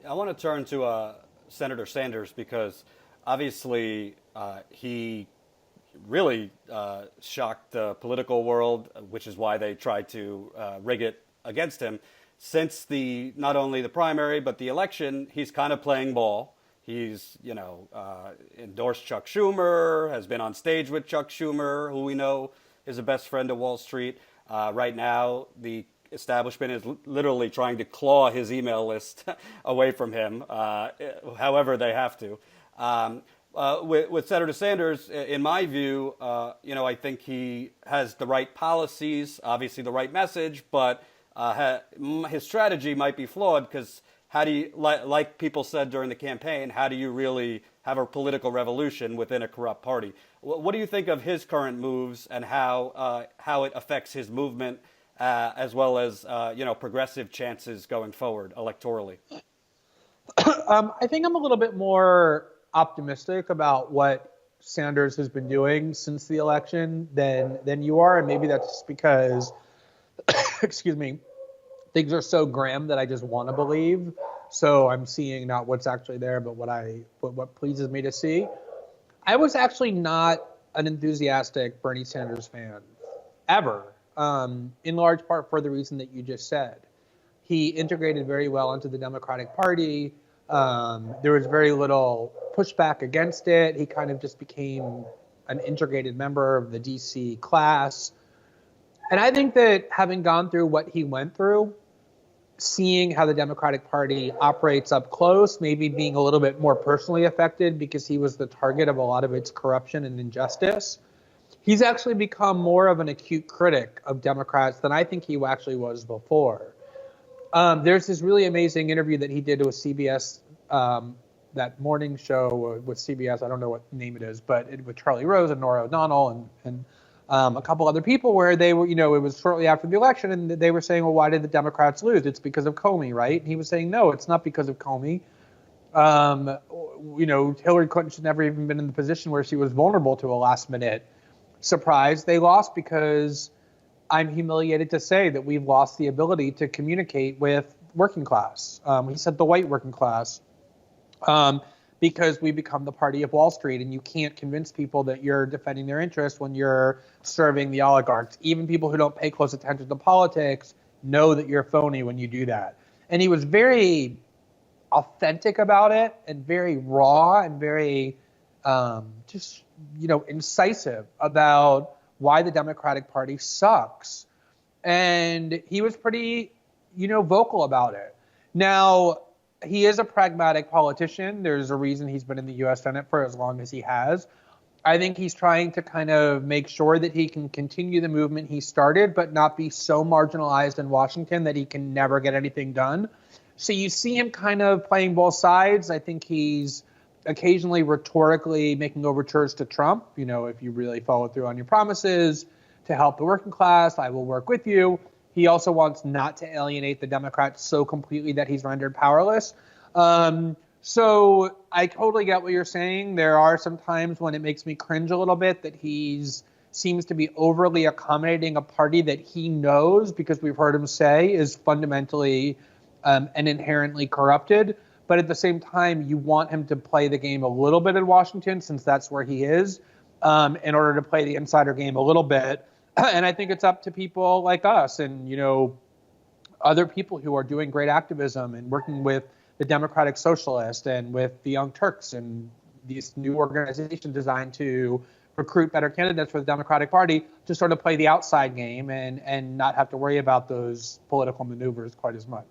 I want to turn to Senator Sanders because obviously he really shocked the political world, which is why they tried to rig it against him. Since not only the primary but the election, he's kind of playing ball. He's endorsed Chuck Schumer, has been on stage with Chuck Schumer, who we know is a best friend of Wall Street. Right now, the establishment is literally trying to claw his email list away from him, however they have to. With Senator Sanders, in my view, I think he has the right policies, obviously the right message, but his strategy might be flawed because how do you, like people said during the campaign, how do you really have a political revolution within a corrupt party? What do you think of his current moves and how it affects his movement as well as progressive chances going forward electorally? I think I'm a little bit more optimistic about what Sanders has been doing since the election than you are, and maybe that's just because, excuse me, things are so grim that I just want to believe. So I'm seeing not what's actually there, but what pleases me to see. I was actually not an enthusiastic Bernie Sanders fan ever, in large part for the reason that you just said. He integrated very well into the Democratic Party. There was very little pushback against it. He kind of just became an integrated member of the DC class. And I think that having gone through what he went through, seeing how the Democratic Party operates up close, maybe being a little bit more personally affected because he was the target of a lot of its corruption and injustice, he's actually become more of an acute critic of Democrats than I think he actually was before. There's this really amazing interview that he did with CBS, that morning show with CBS. I don't know what name it is, but with Charlie Rose and Norah O'Donnell and a couple other people where they were, it was shortly after the election, and they were saying, well, why did the Democrats lose? It's because of Comey, right? And he was saying, no, it's not because of Comey. Hillary Clinton should never even been in the position where she was vulnerable to a last minute surprise. They lost because I'm humiliated to say that we've lost the ability to communicate with working class. He said the white working class, because we become the party of Wall Street, and you can't convince people that you're defending their interests when you're serving the oligarchs. Even people who don't pay close attention to politics know that you're phony when you do that. And he was very authentic about it and very raw and very incisive about why the Democratic Party sucks. And he was pretty, vocal about it. Now, he is a pragmatic politician. There's a reason he's been in the U.S. Senate for as long as he has. I think he's trying to kind of make sure that he can continue the movement he started, but not be so marginalized in Washington that he can never get anything done. So you see him kind of playing both sides. I think he's occasionally rhetorically making overtures to Trump. If you really follow through on your promises to help the working class, I will work with you. He also wants not to alienate the Democrats so completely that he's rendered powerless. So I totally get what you're saying. There are some times when it makes me cringe a little bit that seems to be overly accommodating a party that he knows, because we've heard him say, is fundamentally and inherently corrupted. But at the same time, you want him to play the game a little bit in Washington, since that's where he is, in order to play the insider game a little bit. And I think it's up to people like us and, other people who are doing great activism and working with the Democratic Socialists and with the Young Turks and these new organizations designed to recruit better candidates for the Democratic Party to sort of play the outside game and not have to worry about those political maneuvers quite as much.